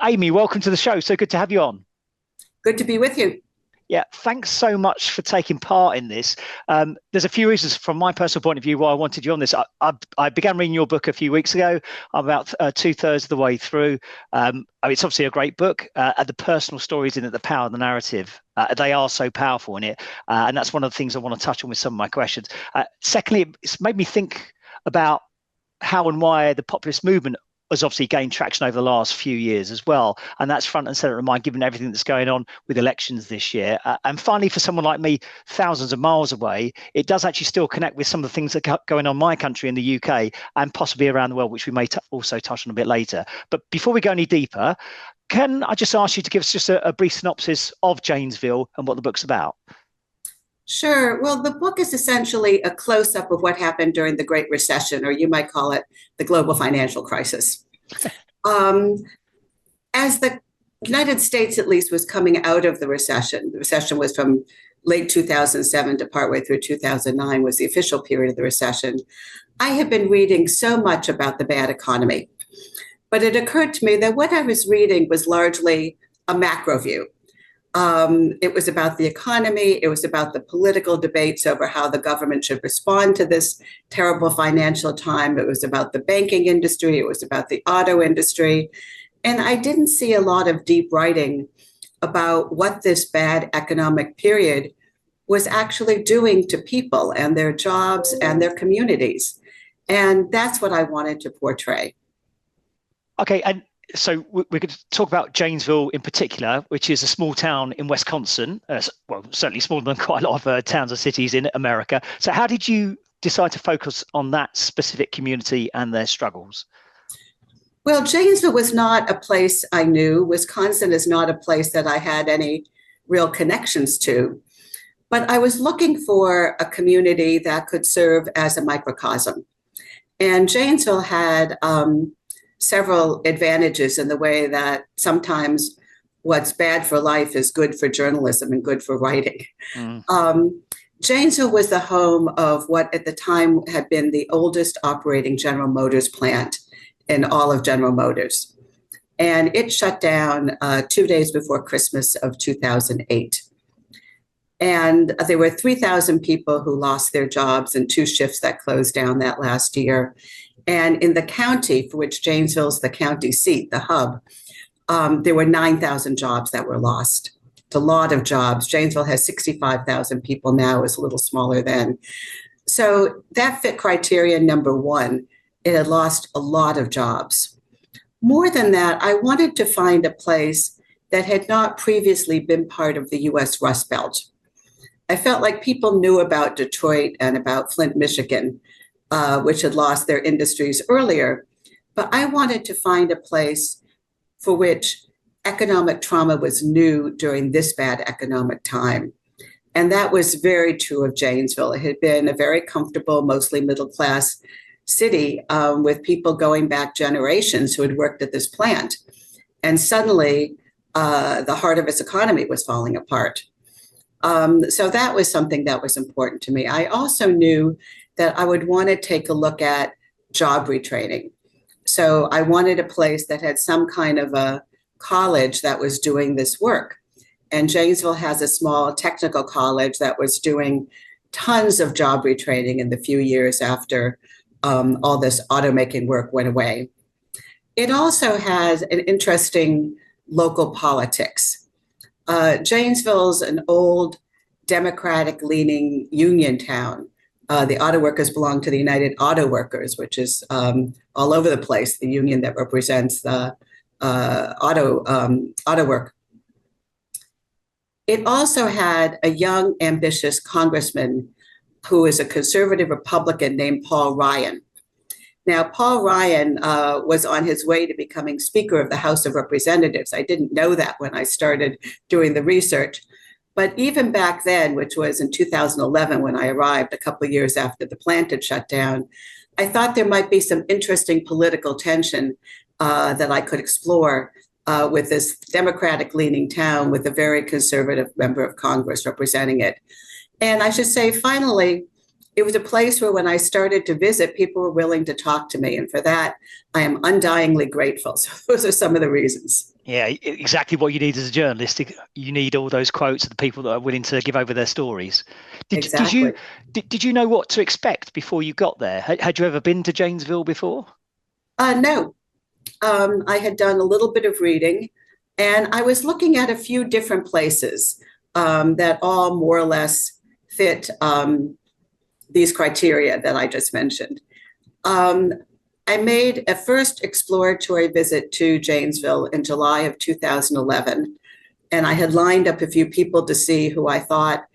Amy, welcome to the show. So good to have you on. Good to be with you. Yeah, thanks so much for taking part in this. There's a few reasons from my personal point of view why I wanted you on this. I began reading your book a few weeks ago. I'm about two-thirds of the way through. It's obviously a great book. And the personal stories in it, the power of the narrative, they are so powerful in it. And that's one of the things I want to touch on with some of my questions. Secondly, it's made me think about how and why the populist movement has obviously gained traction over the last few years as well. And that's front and center in mind, given everything that's going on with elections this year. And finally, for someone like me, thousands of miles away, it does actually still connect with some of the things that are going on in my country in the UK and possibly around the world, which we may also touch on a bit later. But before we go any deeper, can I just ask you to give us just a brief synopsis of Janesville and what the book's about? Sure. Well, the book is essentially a close up of what happened during the Great Recession, or you might call it the global financial crisis. Um, as the United States, at least, was coming out of the recession was from late 2007 to partway through 2009 was the official period of the recession. I had been reading so much about the bad economy, but it occurred to me that what I was reading was largely a macro view. It was about the economy. It was about the political debates over how the government should respond to this terrible financial time. It was about the banking industry. It was about the auto industry. And I didn't see a lot of deep writing about what this bad economic period was actually doing to people and their jobs and their communities. And that's what I wanted to portray. Okay, and so we're going to talk about Janesville in particular, which is a small town in Wisconsin. Well, certainly smaller than quite a lot of towns or cities in America. So how did you decide to focus on that specific community and their struggles? Well, Janesville was not a place I knew. Wisconsin is not a place that I had any real connections to. But I was looking for a community that could serve as a microcosm. And Janesville had several advantages in the way that sometimes what's bad for life is good for journalism and good for writing. Mm. Janesville was the home of what at the time had been the oldest operating General Motors plant in all of General Motors. And it shut down 2 days before Christmas of 2008. And there were 3,000 people who lost their jobs in two shifts that closed down that last year. And in the county, for which Janesville's the county seat, the hub, there were 9,000 jobs that were lost. It's a lot of jobs. Janesville has 65,000 people now. It was a little smaller then. So that fit criteria number one. It had lost a lot of jobs. More than that, I wanted to find a place that had not previously been part of the US Rust Belt. I felt like people knew about Detroit and about Flint, Michigan, which had lost their industries earlier. But I wanted to find a place for which economic trauma was new during this bad economic time. And that was very true of Janesville. It had been a very comfortable, mostly middle class city with people going back generations who had worked at this plant. And suddenly, the heart of its economy was falling apart. So that was something that was important to me. I also knew that I would want to take a look at job retraining. So I wanted a place that had some kind of a college that was doing this work. And Janesville has a small technical college that was doing tons of job retraining in the few years after all this automaking work went away. It also has an interesting local politics. Janesville's an old Democratic-leaning union town. The auto workers belong to the United Auto Workers, which is all over the place, the union that represents the auto work. It also had a young, ambitious congressman who is a conservative Republican named Paul Ryan. Now, Paul Ryan was on his way to becoming Speaker of the House of Representatives. I didn't know that when I started doing the research. But even back then, which was in 2011 when I arrived, a couple of years after the plant had shut down, I thought there might be some interesting political tension that I could explore with this Democratic-leaning town with a very conservative member of Congress representing it. And I should say, finally, it was a place where when I started to visit, people were willing to talk to me. And for that, I am undyingly grateful. So those are some of the reasons. Yeah, exactly what you need as a journalist. You need all those quotes of the people that are willing to give over their stories. Did you Exactly. did you know what to expect before you got there? Had you ever been to Janesville before? No, I had done a little bit of reading, and I was looking at a few different places that all more or less fit these criteria that I just mentioned. Um, I made a first exploratory visit to Janesville in July of 2011, and I had lined up a few people to see who I thought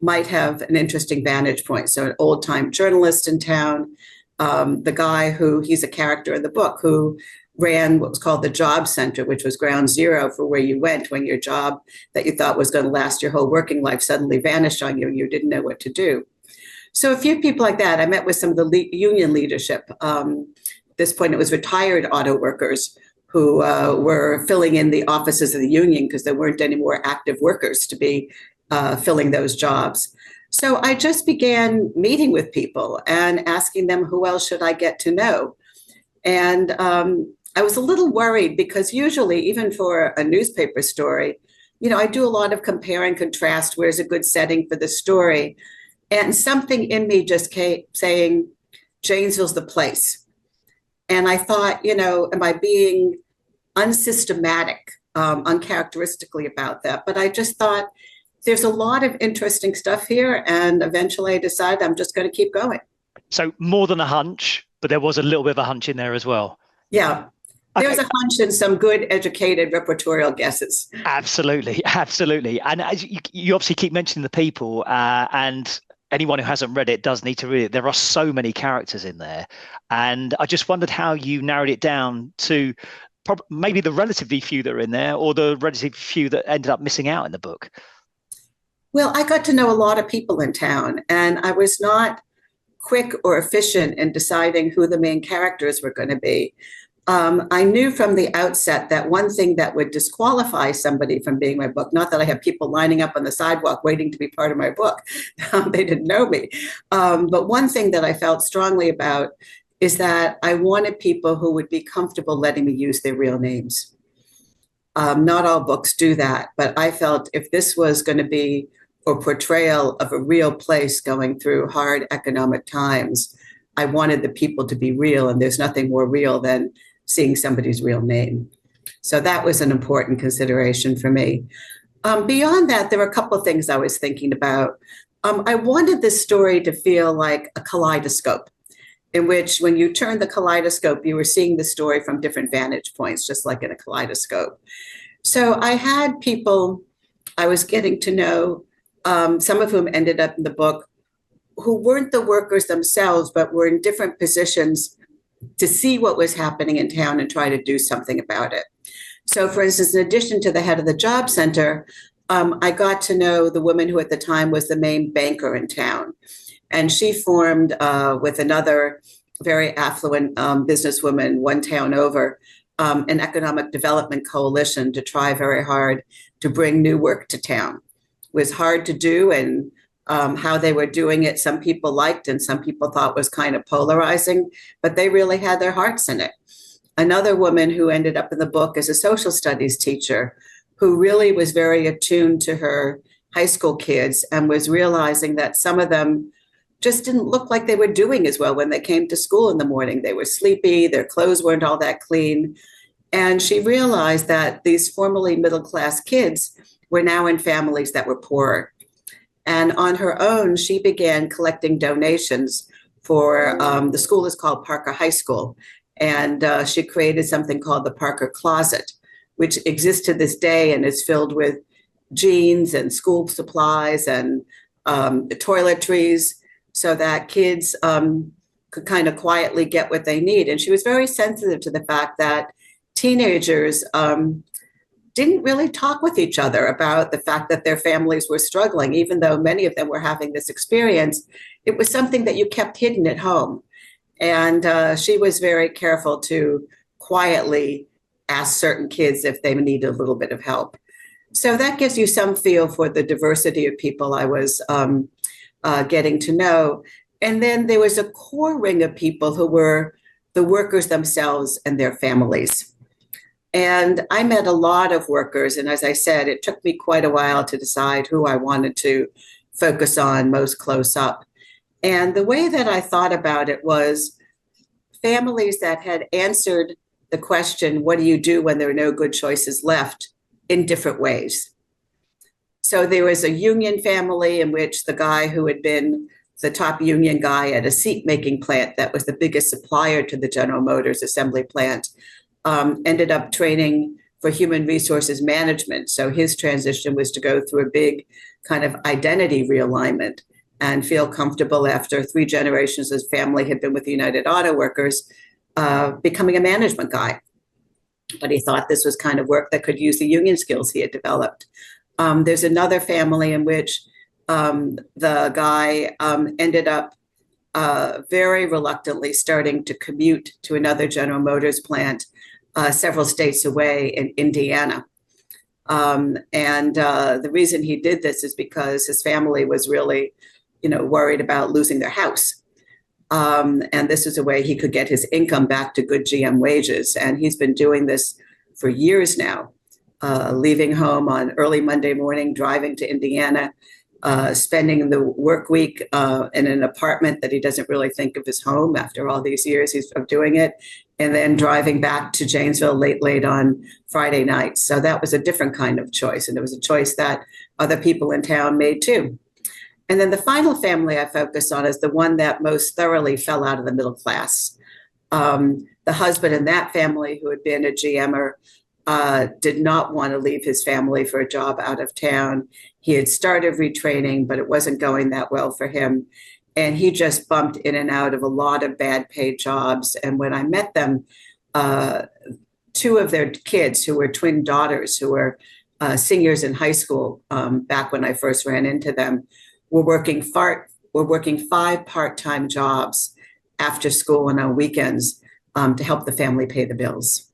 might have an interesting vantage point. So, an old time journalist in town, the guy who he's a character in the book who ran what was called the job center, which was ground zero for where you went when your job that you thought was going to last your whole working life suddenly vanished on you and you didn't know what to do. So a few people like that. I met with some of the union leadership. At this point, it was retired auto workers who were filling in the offices of the union because there weren't any more active workers to be filling those jobs. So I just began meeting with people and asking them who else should I get to know. And I was a little worried because usually, even for a newspaper story, I do a lot of compare and contrast. Where's a good setting for the story? And something in me just kept saying, Janesville's the place. And I thought, am I being unsystematic, uncharacteristically about that? But I just thought there's a lot of interesting stuff here. And eventually I decided I'm just going to keep going. So more than a hunch, but there was a little bit of a hunch in there as well. Yeah. There's Okay, a hunch and some good educated repertorial guesses. absolutely, absolutely. And as you obviously keep mentioning the people, and anyone who hasn't read it does need to read it. There are so many characters in there, and I just wondered how you narrowed it down to maybe the relatively few that are in there, or the relatively few that ended up missing out in the book. Well, I got to know a lot of people in town, and I was not quick or efficient in deciding who the main characters were going to be. I knew from the outset that one thing that would disqualify somebody from being my book, not that I have people lining up on the sidewalk waiting to be part of my book, they didn't know me. But one thing that I felt strongly about is that I wanted people who would be comfortable letting me use their real names. Not all books do that, but I felt if this was going to be a portrayal of a real place going through hard economic times, I wanted the people to be real, and there's nothing more real than seeing somebody's real name. So that was an important consideration for me. Beyond that, there were a couple of things I was thinking about. I wanted this story to feel like a kaleidoscope, in which when you turn the kaleidoscope, you were seeing the story from different vantage points, just like in a kaleidoscope. So I had people I was getting to know, some of whom ended up in the book, who weren't the workers themselves, but were in different positions to see what was happening in town and try to do something about it. So, for instance, in addition to the head of the job center, I got to know the woman who at the time was the main banker in town. And she formed with another very affluent businesswoman one town over an economic development coalition to try very hard to bring new work to town. It was hard to do, and how they were doing it, some people liked and some people thought was kind of polarizing, but they really had their hearts in it. Another woman who ended up in the book is a social studies teacher who really was very attuned to her high school kids and was realizing that some of them just didn't look like they were doing as well when they came to school in the morning. They were sleepy, their clothes weren't all that clean. And she realized that these formerly middle-class kids were now in families that were poorer. And on her own, she began collecting donations for the school is called Parker High School. And she created something called the Parker Closet, which exists to this day and is filled with jeans and school supplies and toiletries so that kids could kind of quietly get what they need. And she was very sensitive to the fact that teenagers didn't really talk with each other about the fact that their families were struggling, even though many of them were having this experience. It was something that you kept hidden at home. And she was very careful to quietly ask certain kids if they needed a little bit of help. So that gives you some feel for the diversity of people I was getting to know. And then there was a core ring of people who were the workers themselves and their families. And I met a lot of workers. And as I said, it took me quite a while to decide who I wanted to focus on most close up. And the way that I thought about it was families that had answered the question, what do you do when there are no good choices left, in different ways. So there was a union family in which the guy who had been the top union guy at a seat making plant that was the biggest supplier to the General Motors assembly plant ended up training for human resources management. So his transition was to go through a big kind of identity realignment and feel comfortable after 3 generations his family had been with the United Auto Workers, becoming a management guy. But he thought this was kind of work that could use the union skills he had developed. There's another family in which the guy ended up very reluctantly starting to commute to another General Motors plant several states away in Indiana. The reason he did this is because his family was really, worried about losing their house. And this is a way he could get his income back to good GM wages. And he's been doing this for years now, leaving home on early Monday morning, driving to Indiana, spending the work week in an apartment that he doesn't really think of as home after all these years of doing it, and then driving back to Janesville late on Friday night. So that was a different kind of choice. And it was a choice that other people in town made too. And then the final family I focus on is the one that most thoroughly fell out of the middle class. The husband in that family, who had been a GMer, did not want to leave his family for a job out of town. He had started retraining, but it wasn't going that well for him. And he just bumped in and out of a lot of bad paid jobs. And when I met them, 2 of their kids, who were twin daughters, who were seniors in high school back when I first ran into them, were working 5 part-time jobs after school and on weekends to help the family pay the bills.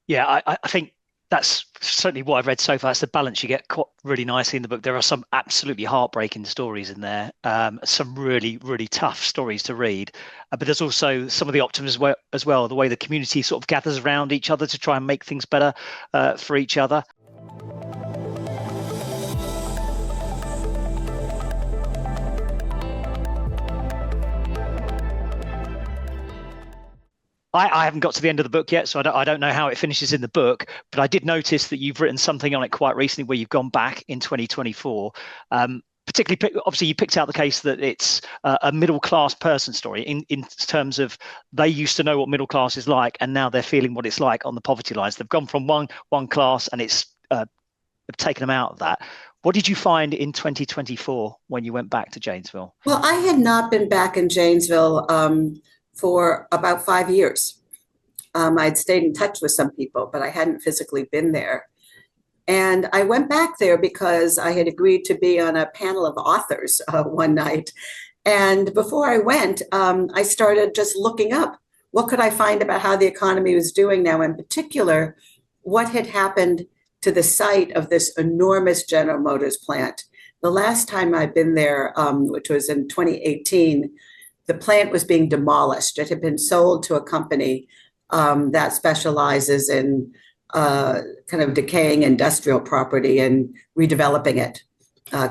Yeah, I think that's certainly what I've read so far. It's the balance you get quite really nicely in the book. There are some absolutely heartbreaking stories in there, some really, really tough stories to read. But there's also some of the optimism as well, the way the community sort of gathers around each other to try and make things better for each other. I haven't got to the end of the book yet, so I don't know how it finishes in the book, but I did notice that you've written something on it quite recently where you've gone back in 2024. Particularly, obviously, you picked out the case that it's a middle-class person story in terms of they used to know what middle class is like, and now they're feeling what it's like on the poverty lines. They've gone from one class, and it's taken them out of that. What did you find in 2024 when you went back to Janesville? Well, I had not been back in Janesville for about 5 years. I'd stayed in touch with some people, but I hadn't physically been there. And I went back there because I had agreed to be on a panel of authors one night. And before I went, I started just looking up what could I find about how the economy was doing now, in particular, what had happened to the site of this enormous General Motors plant. The last time I'd been there, which was in 2018, the plant was being demolished. It had been sold to a company that specializes in kind of decaying industrial property and redeveloping it,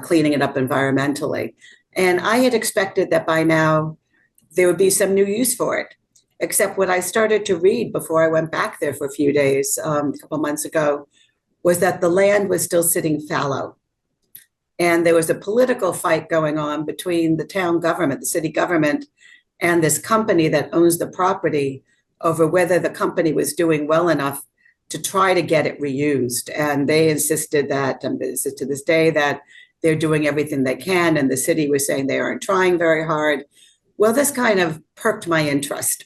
cleaning it up environmentally. And I had expected that by now there would be some new use for it. Except what I started to read before I went back there for a few days, a couple months ago, was that the land was still sitting fallow. And there was a political fight going on between the town government, the city government, and this company that owns the property over whether the company was doing well enough to try to get it reused. And they insisted that, and insist to this day, that they're doing everything they can. And the city was saying they aren't trying very hard. Well, this kind of perked my interest.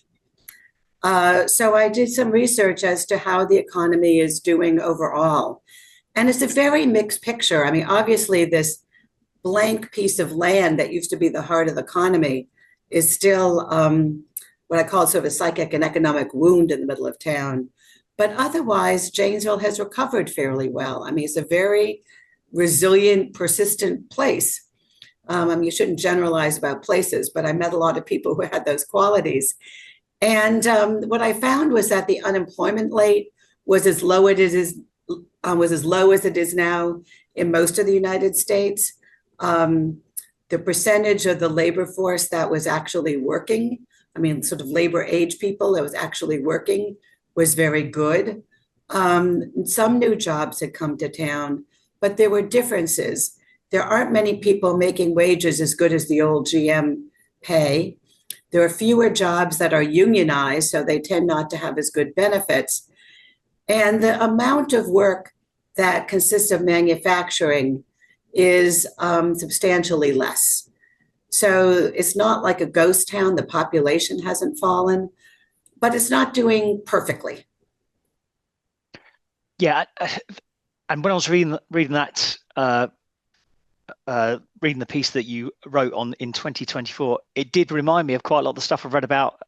So I did some research as to how the economy is doing overall. And it's a very mixed picture. I mean, obviously, this blank piece of land that used to be the heart of the economy is still what I call sort of a psychic and economic wound in the middle of town. But otherwise, Janesville has recovered fairly well. I mean, it's a very resilient, persistent place. I mean, you shouldn't generalize about places, but I met a lot of people who had those qualities. And what I found was that the unemployment rate was as low as it is now in most of the United States. The percentage of the labor force that was actually working, I mean, sort of labor age people that was actually working, was very good. Some new jobs had come to town, but there were differences. There aren't many people making wages as good as the old GM pay. There are fewer jobs that are unionized, so they tend not to have as good benefits. And the amount of work that consists of manufacturing is substantially less. So it's not like a ghost town. The population hasn't fallen, but it's not doing perfectly. Yeah, and when I was reading that, reading the piece that you wrote on in 2024, it did remind me of quite a lot of the stuff I've read about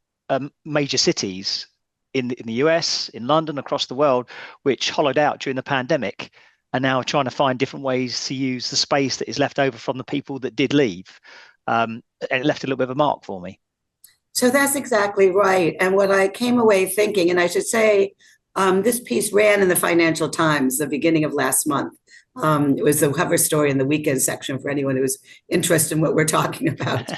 major cities in the US, in London, across the world, which hollowed out during the pandemic, and now trying to find different ways to use the space that is left over from the people that did leave. And it left a little bit of a mark for me. So that's exactly right. And what I came away thinking, and I should say, this piece ran in the Financial Times the beginning of last month. It was the cover story in the weekend section for anyone who was interested in what we're talking about.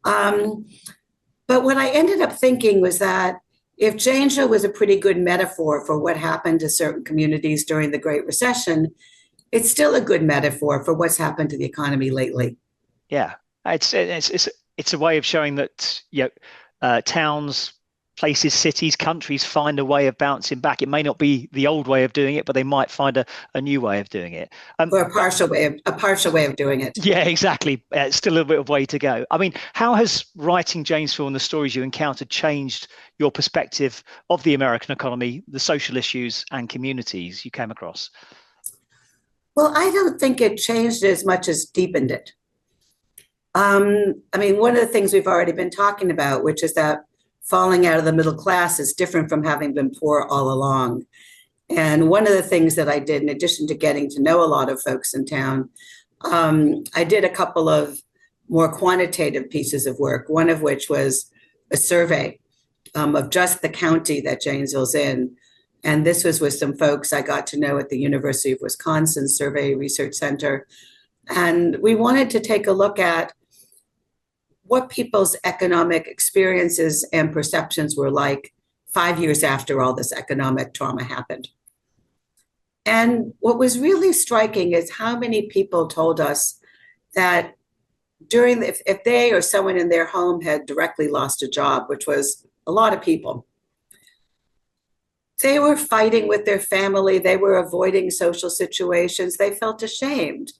But what I ended up thinking was that if Janesville was a pretty good metaphor for what happened to certain communities during the Great Recession, it's still a good metaphor for what's happened to the economy lately. Yeah, it's a way of showing that towns, places, cities, countries find a way of bouncing back. It may not be the old way of doing it, but they might find a new way of doing it. Or a partial way of doing it. Yeah, exactly. It's still a little bit of way to go. I mean, how has writing Janesville and the stories you encountered changed your perspective of the American economy, the social issues and communities you came across? Well, I don't think it changed it as much as deepened it. I mean, one of the things we've already been talking about, which is that falling out of the middle class is different from having been poor all along. And one of the things that I did, in addition to getting to know a lot of folks in town, I did a couple of more quantitative pieces of work, one of which was a survey of just the county that Janesville's in. And this was with some folks I got to know at the University of Wisconsin Survey Research Center. And we wanted to take a look at what people's economic experiences and perceptions were like 5 years after all this economic trauma happened. And what was really striking is how many people told us that if they or someone in their home had directly lost a job, which was a lot of people, they were fighting with their family, they were avoiding social situations, they felt ashamed,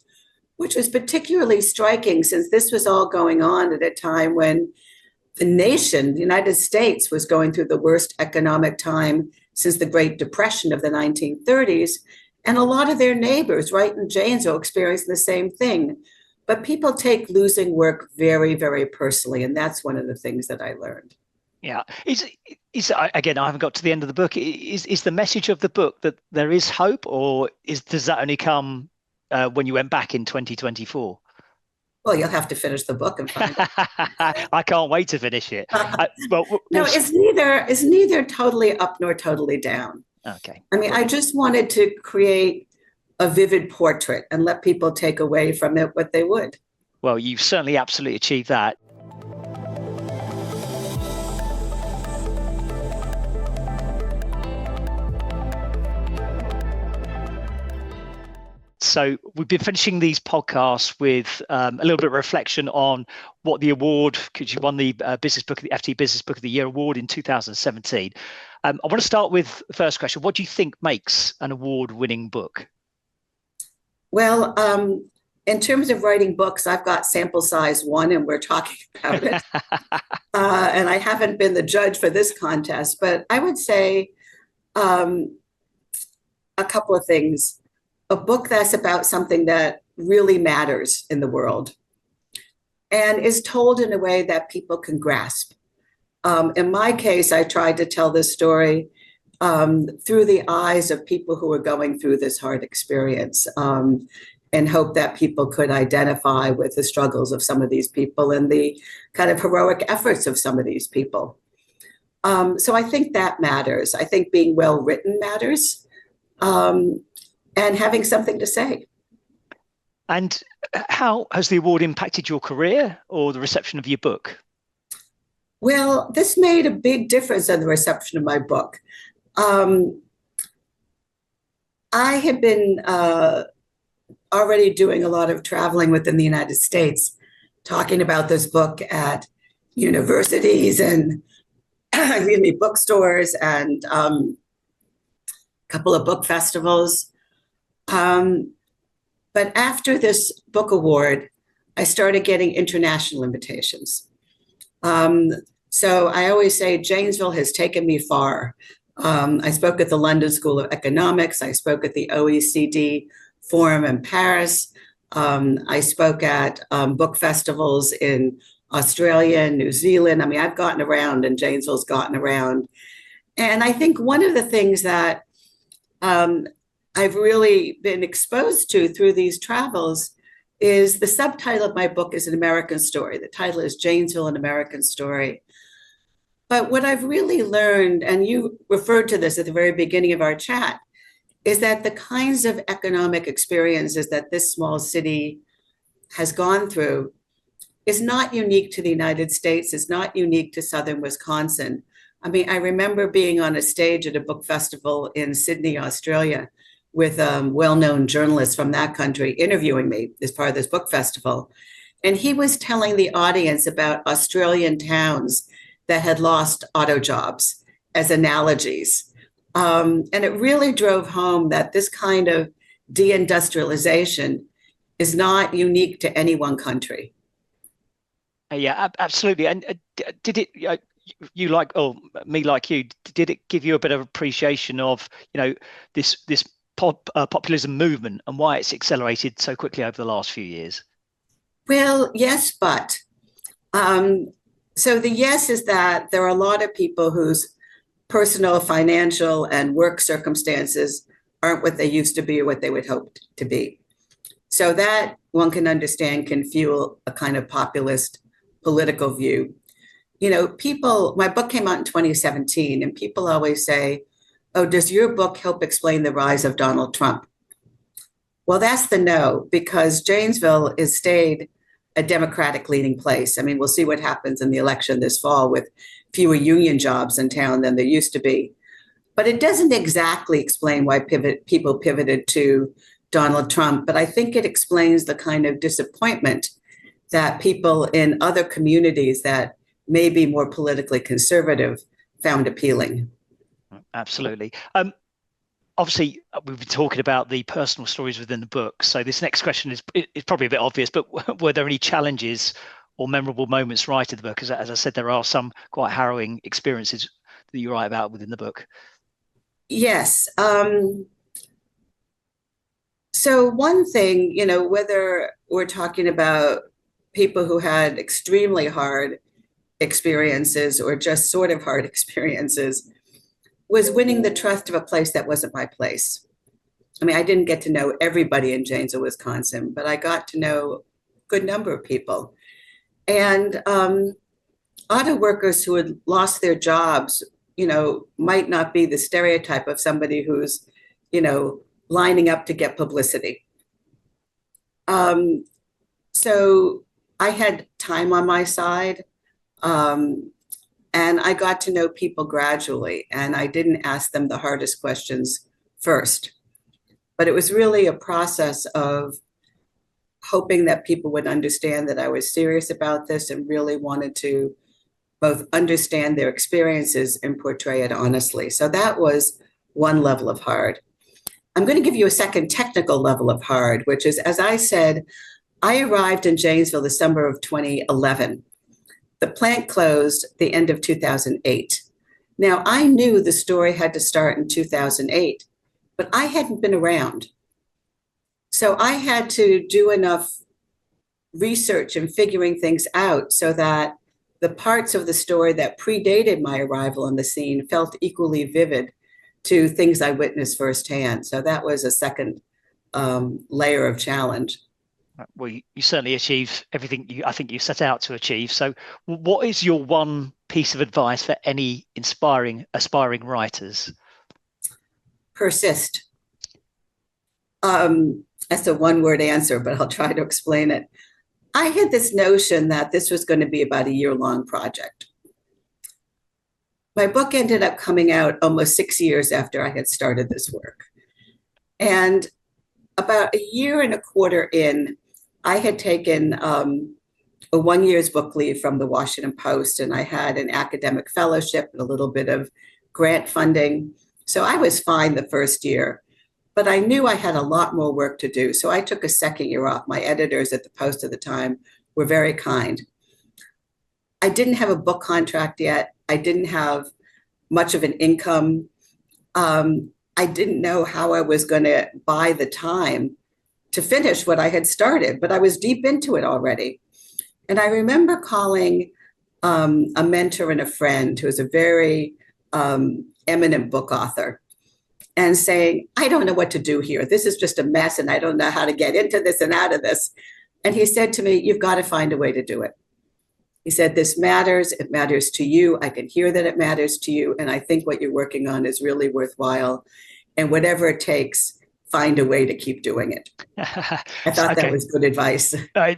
which was particularly striking since this was all going on at a time when the nation, the United States, was going through the worst economic time since the Great Depression of the 1930s. And a lot of their neighbors right in Janesville experienced the same thing. But people take losing work very, very personally. And that's one of the things that I learned. Yeah. Again, I haven't got to the end of the book. Is the message of the book that there is hope, or does that only come when you went back in 2024? Well, you'll have to finish the book and find out. I can't wait to finish it. No, it's neither totally up nor totally down. Okay. I mean, I just wanted to create a vivid portrait and let people take away from it what they would. Well, you've certainly absolutely achieved that. So we've been finishing these podcasts with a little bit of reflection on what the award, because you won the FT Business Book of the Year award in 2017. I want to start with the first question. What do you think makes an award-winning book? Well, in terms of writing books, I've got sample size 1 and we're talking about it. And I haven't been the judge for this contest, but I would say a couple of things. A book that's about something that really matters in the world and is told in a way that people can grasp. In my case, I tried to tell this story through the eyes of people who are going through this hard experience, and hope that people could identify with the struggles of some of these people and the kind of heroic efforts of some of these people. So I think that matters. I think being well written matters. and having something to say. And how has the award impacted your career or the reception of your book? Well, this made a big difference in the reception of my book. I had been already doing a lot of traveling within the United States, talking about this book at universities and bookstores and a couple of book festivals. But after this book award, I started getting international invitations. So I always say Janesville has taken me far. I spoke at the London School of Economics. I spoke at the OECD Forum in Paris. I spoke at book festivals in Australia and New Zealand. I mean, I've gotten around and Janesville's gotten around. And I think one of the things that I've really been exposed to through these travels is the subtitle of my book is An American Story. The title is Janesville, An American Story. But what I've really learned, and you referred to this at the very beginning of our chat, is that the kinds of economic experiences that this small city has gone through is not unique to the United States, is not unique to Southern Wisconsin. I mean, I remember being on a stage at a book festival in Sydney, Australia, with well-known journalists from that country interviewing me as part of this book festival. And he was telling the audience about Australian towns that had lost auto jobs as analogies. And it really drove home that this kind of deindustrialization is not unique to any one country. Yeah, absolutely. And did it, you like, or me like you, did it give you a bit of appreciation of, this populism movement and why it's accelerated so quickly over the last few years? Well, yes, but so the yes is that there are a lot of people whose personal, financial, and work circumstances aren't what they used to be or what they would hope to be. So that one can understand can fuel a kind of populist political view. People, my book came out in 2017, and people always say, oh, does your book help explain the rise of Donald Trump? Well, that's the no, because Janesville has stayed a Democratic leading place. I mean, we'll see what happens in the election this fall with fewer union jobs in town than there used to be. But it doesn't exactly explain why people pivoted to Donald Trump, but I think it explains the kind of disappointment that people in other communities that may be more politically conservative found appealing. Absolutely. Obviously, we've been talking about the personal stories within the book. So this next question is probably a bit obvious, but were there any challenges or memorable moments writing the book? As I said, there are some quite harrowing experiences that you write about within the book. Yes. So one thing, whether we're talking about people who had extremely hard experiences or just sort of hard experiences, was winning the trust of a place that wasn't my place. I mean, I didn't get to know everybody in Janesville, Wisconsin, but I got to know a good number of people. And auto workers who had lost their jobs, might not be the stereotype of somebody who's, lining up to get publicity. So I had time on my side. And I got to know people gradually, and I didn't ask them the hardest questions first. But it was really a process of hoping that people would understand that I was serious about this and really wanted to both understand their experiences and portray it honestly. So that was one level of hard. I'm going to give you a second technical level of hard, which is, as I said, I arrived in Janesville the summer of 2011. The plant closed the end of 2008. Now, I knew the story had to start in 2008, but I hadn't been around. So I had to do enough research and figuring things out so that the parts of the story that predated my arrival on the scene felt equally vivid to things I witnessed firsthand. So that was a second layer of challenge. Well, you certainly achieved everything I think you set out to achieve. So what is your one piece of advice for any aspiring writers? Persist. That's a one-word answer, but I'll try to explain it. I had this notion that this was going to be about a year-long project. My book ended up coming out almost 6 years after I had started this work. And about a year and a quarter in, I had taken a 1 year's book leave from the Washington Post, and I had an academic fellowship and a little bit of grant funding. So I was fine the first year, but I knew I had a lot more work to do. So I took a second year off. My editors at the Post at the time were very kind. I didn't have a book contract yet. I didn't have much of an income. I didn't know how I was going to buy the time to finish what I had started, but I was deep into it already. And I remember calling a mentor and a friend who is a very eminent book author and saying, I don't know what to do here. This is just a mess, and I don't know how to get into this and out of this. And he said to me, you've got to find a way to do it. He said, this matters. It matters to you. I can hear that it matters to you. And I think what you're working on is really worthwhile. And whatever it takes, find a way to keep doing it. I thought that was good advice.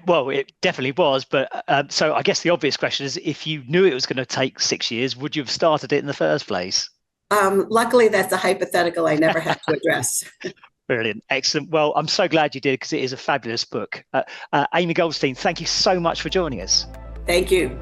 Well, it definitely was. But so I guess the obvious question is, if you knew it was going to take 6 years, would you have started it in the first place? Luckily, that's a hypothetical I never had to address. Brilliant. Excellent. Well, I'm so glad you did, because it is a fabulous book. Amy Goldstein, thank you so much for joining us. Thank you.